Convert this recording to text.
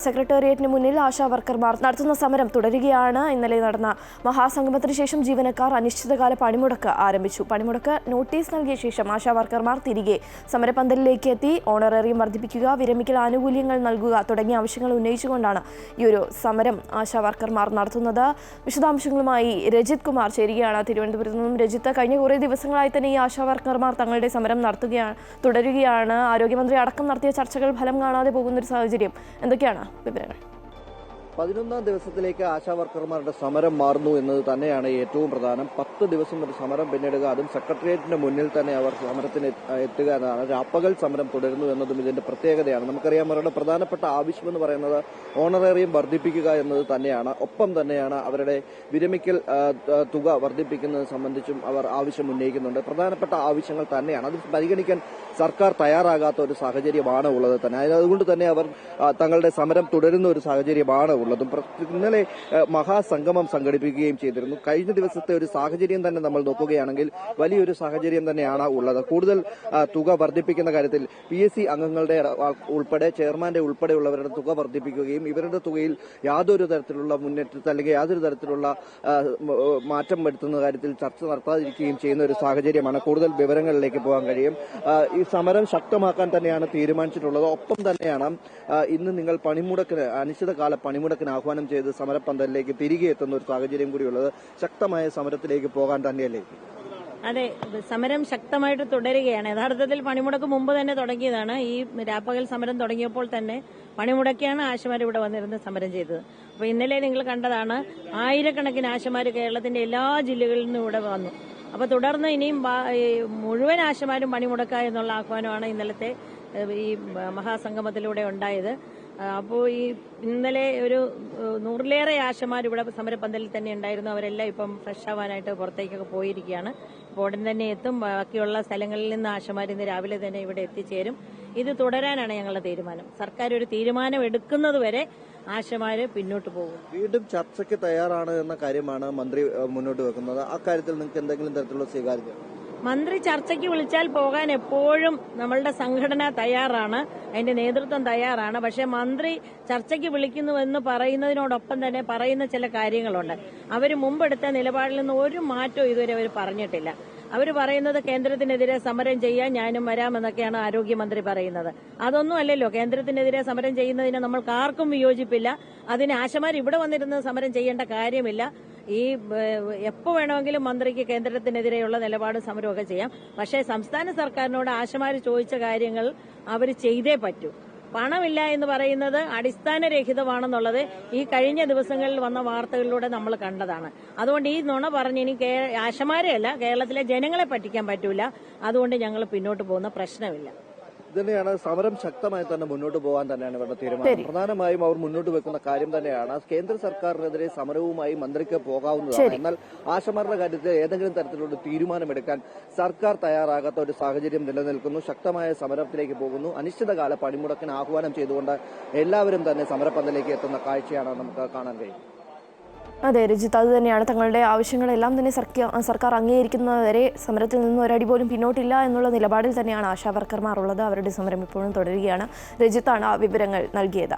സെക്രട്ടേറിയറ്റിന് മുന്നിൽ ആശാവർക്കർമാർ നടത്തുന്ന സമരം തുടരുകയാണ്. ഇന്നലെ നടന്ന മഹാസംഗമത്തിന് ശേഷം ജീവനക്കാർ അനിശ്ചിതകാല പണിമുടക്ക് ആരംഭിച്ചു. പണിമുടക്ക് നോട്ടീസ് നൽകിയ ശേഷം ആശാവർക്കർമാർ തിരികെ സമരപന്തലിലേക്ക് എത്തി. ഓണറേറിയം വർദ്ധിപ്പിക്കുക, വിരമിക്കൽ ആനുകൂല്യങ്ങൾ നൽകുക തുടങ്ങിയ ആവശ്യങ്ങൾ ഉന്നയിച്ചുകൊണ്ടാണ് ഈ ഒരു സമരം ആശാവർക്കർമാർ നടത്തുന്നത്. വിശദാംശങ്ങളുമായി രജിത് കുമാർ ചേരുകയാണ് തിരുവനന്തപുരത്ത് നിന്നും. രജിത്ത്, കഴിഞ്ഞ കുറേ ദിവസങ്ങളായി തന്നെ ഈ ആശാവർക്കർമാർ തങ്ങളുടെ സമരം തുടരുകയാണ്. ആരോഗ്യമന്ത്രി അടക്കം നടത്തിയ ചർച്ചകൾ ഫലം കാണാതെ പോകുന്നൊരു സാഹചര്യം. എന്തൊക്കെയാണ് വിവരങ്ങൾ? 11ാം ദിവസത്തിലേക്ക് ആശാവർക്കർമാരുടെ സമരം മാറുന്നു എന്നത് തന്നെയാണ് ഏറ്റവും പ്രധാനം. 10 ദിവസം ഒരു സമരം പിന്നിടുക, അതും സെക്രട്ടേറിയറ്റിന്റെ മുന്നിൽ തന്നെ അവർ സമരത്തിന് എത്തുക എന്നതാണ്. രാപ്പകൽ സമരം തുടരുന്നു എന്നതും ഇതിന്റെ പ്രത്യേകതയാണ്. നമുക്കറിയാം, അവരുടെ പ്രധാനപ്പെട്ട ആവശ്യമെന്ന് പറയുന്നത് ഓണറേറിയം വർദ്ധിപ്പിക്കുക എന്നത് തന്നെയാണ്. ഒപ്പം തന്നെയാണ് അവരുടെ വിരമിക്കൽ തുക വർദ്ധിപ്പിക്കുന്നത് സംബന്ധിച്ചും അവർ ആവശ്യം ഉന്നയിക്കുന്നുണ്ട്. പ്രധാനപ്പെട്ട ആവശ്യങ്ങൾ തന്നെയാണ്. അത് പരിഗണിക്കാൻ സർക്കാർ തയ്യാറാകാത്ത ഒരു സാഹചര്യമാണ് ഉള്ളത് തന്നെ. അതുകൊണ്ട് തന്നെ അവർ തങ്ങളുടെ സമരം തുടരുന്ന ഒരു സാഹചര്യമാണ് ഉള്ളത്. ഇന്നലെ മഹാസംഗമം സംഘടിപ്പിക്കുകയും ചെയ്തിരുന്നു. കഴിഞ്ഞ ദിവസത്തെ ഒരു സാഹചര്യം തന്നെ നമ്മൾ നോക്കുകയാണെങ്കിൽ വലിയൊരു സാഹചര്യം തന്നെയാണ് ഉള്ളത്. കൂടുതൽ തുക വർദ്ധിപ്പിക്കുന്ന കാര്യത്തിൽ PSC അംഗങ്ങളുടെ ഉൾപ്പെടെ ചെയർമാന്റെ ഉൾപ്പെടെയുള്ളവരുടെ തുക വർദ്ധിപ്പിക്കുകയും ഇവരുടെ തുകയിൽ യാതൊരു തരത്തിലുള്ള മുന്നേറ്റത്തിൽ അല്ലെങ്കിൽ യാതൊരു തരത്തിലുള്ള മാറ്റം വരുത്തുന്ന കാര്യത്തിൽ ചർച്ച നടത്താതിരിക്കുകയും ചെയ്യുന്ന ഒരു സാഹചര്യമാണ്. കൂടുതൽ വിവരങ്ങളിലേക്ക് പോകാൻ കഴിയും. ഈ സമരം ശക്തമാക്കാൻ തന്നെയാണ് തീരുമാനിച്ചിട്ടുള്ളത്. ഒപ്പം തന്നെയാണ് ഇന്ന് നിങ്ങൾ പണിമുടക്കിന് അനിശ്ചിതകാല പണിമുടക്കിന് ആഹ്വാനം ചെയ്ത് സമരപന്തലിലേക്ക് തിരികെ എത്തുന്ന ഒരു സാഹചര്യം കൂടിയുള്ളത്. ശക്തമായ സമരത്തിലേക്ക് പോകാൻ തന്നെയല്ലേ? അതെ, സമരം ശക്തമായിട്ട് തുടരുകയാണ്. യഥാർത്ഥത്തിൽ പണിമുടക്ക് മുമ്പ് തന്നെ തുടങ്ങിയതാണ്. ഈ രാപ്പകൽ സമരം തുടങ്ങിയപ്പോൾ തന്നെ പണിമുടക്കിയാണ് ആശമാർ ഇവിടെ വന്നിരുന്ന് സമരം ചെയ്തത്. അപ്പൊ ഇന്നലെ നിങ്ങൾ കണ്ടതാണ്, ആയിരക്കണക്കിന് ആശമാർ കേരളത്തിന്റെ എല്ലാ ജില്ലകളിൽ നിന്നും ഇവിടെ വന്നു. അപ്പൊ തുടർന്ന് ഇനിയും മുഴുവൻ ആശമാരും പണിമുടക്കുക എന്നുള്ള ആഹ്വാനമാണ് ഇന്നലത്തെ ഈ മഹാസംഗമത്തിലൂടെ ഉണ്ടായത്. അപ്പോൾ ഈ ഇന്നലെ ഒരു 100-ലേറെ ആശമാർ ഇവിടെ സമരപന്തലിൽ തന്നെ ഉണ്ടായിരുന്നു. അവരെല്ലാം ഇപ്പം ഫ്രഷ് ആവാനായിട്ട് പുറത്തേക്കൊക്കെ പോയിരിക്കുകയാണ്. ഇപ്പോൾ ഉടൻ തന്നെ എത്തും. ബാക്കിയുള്ള സ്ഥലങ്ങളിൽ നിന്ന് ആശമാർ ഇന്ന് രാവിലെ തന്നെ ഇവിടെ എത്തിച്ചേരും. ഇത് തുടരാനാണ് ഞങ്ങളുടെ തീരുമാനം. സർക്കാർ ഒരു തീരുമാനം എടുക്കുന്നത് വരെ ആശമാര് പിന്നോട്ട് പോകും. വീണ്ടും ചർച്ചയ്ക്ക് തയ്യാറാണ് എന്ന കാര്യമാണ് മന്ത്രി മുന്നോട്ട് വെക്കുന്നത്. അക്കാര്യത്തിൽ നിങ്ങൾക്ക് എന്തെങ്കിലും തരത്തിലുള്ള സ്വീകാര്യത? മന്ത്രി ചർച്ചയ്ക്ക് വിളിച്ചാൽ പോകാൻ എപ്പോഴും നമ്മളുടെ സംഘടന തയ്യാറാണ്, അതിന്റെ നേതൃത്വം തയ്യാറാണ്. പക്ഷെ മന്ത്രി ചർച്ചയ്ക്ക് വിളിക്കുന്നുവെന്ന് പറയുന്നതിനോടൊപ്പം തന്നെ പറയുന്ന ചില കാര്യങ്ങളുണ്ട്. അവർ മുമ്പെടുത്ത നിലപാടിൽ നിന്ന് ഒരു മാറ്റവും ഇതുവരെ അവർ പറഞ്ഞിട്ടില്ല. അവർ പറയുന്നത് കേന്ദ്രത്തിനെതിരെ സമരം ചെയ്യാൻ ഞാനും വരാമെന്നൊക്കെയാണ് ആരോഗ്യമന്ത്രി പറയുന്നത്. അതൊന്നും അല്ലല്ലോ. കേന്ദ്രത്തിനെതിരെ സമരം ചെയ്യുന്നതിന് നമ്മൾക്ക് ആർക്കും വിയോജിപ്പില്ല. അതിന് ആശമാർ ഇവിടെ വന്നിരുന്ന് സമരം ചെയ്യേണ്ട കാര്യമില്ല. ഈ എപ്പോ വേണമെങ്കിലും മന്ത്രിക്ക് കേന്ദ്രത്തിനെതിരെയുള്ള നിലപാട് സമരമൊക്കെ ചെയ്യാം. പക്ഷേ സംസ്ഥാന സർക്കാരിനോട് ആശമാർ ചോദിച്ച കാര്യങ്ങൾ അവർ ചെയ്തേ പറ്റൂ. പണമില്ല എന്ന് പറയുന്നത് അടിസ്ഥാനരഹിതമാണെന്നുള്ളത് ഈ കഴിഞ്ഞ ദിവസങ്ങളിൽ വന്ന വാർത്തകളിലൂടെ നമ്മൾ കണ്ടതാണ്. അതുകൊണ്ട് ഈ നുണ പറഞ്ഞ് ഇനി ആശമാരെയല്ല, കേരളത്തിലെ ജനങ്ങളെ പറ്റിക്കാൻ പറ്റൂല. അതുകൊണ്ട് ഞങ്ങൾ പിന്നോട്ട് പോകുന്ന പ്രശ്നമില്ല. ഇതന്നെയാണ് സമരം ശക്തമായി തന്നെ മുന്നോട്ട് പോകാൻ തന്നെയാണ് ഇവരുടെ തീരുമാനം. പ്രധാനമായും അവർ മുന്നോട്ട് വെക്കുന്ന കാര്യം തന്നെയാണ് കേന്ദ്ര സർക്കാരിനെതിരെ സമരവുമായി മന്ത്രിക്ക് പോകാവുന്നതാണ്. എന്നാൽ ആശമാരുടെ കാര്യത്തിൽ ഏതെങ്കിലും തരത്തിലുള്ള തീരുമാനമെടുക്കാൻ സർക്കാർ തയ്യാറാകാത്ത ഒരു സാഹചര്യം നിലനിൽക്കുന്നു. ശക്തമായ സമരത്തിലേക്ക് പോകുന്നു. അനിശ്ചിതകാല പണിമുടക്കിന് ആഹ്വാനം ചെയ്തുകൊണ്ട് എല്ലാവരും തന്നെ സമരപന്തലിലേക്ക് എത്തുന്ന കാഴ്ചയാണ് നമുക്ക് കാണാൻ കഴിയും. അതെ രജിത്ത്, അത് തന്നെയാണ്. തങ്ങളുടെ ആവശ്യങ്ങളെല്ലാം തന്നെ സർക്കാർ അംഗീകരിക്കുന്നതുവരെ സമരത്തിൽ നിന്നും ഒരടി പോലും പിന്നോട്ടില്ല എന്നുള്ള നിലപാടിൽ തന്നെയാണ് ആശാവർക്കർമാർ ഉള്ളത്. അവരുടെ സമരം ഇപ്പോഴും തുടരുകയാണ്. രജിത്താണ് ആ വിവരങ്ങൾ നൽകിയത്.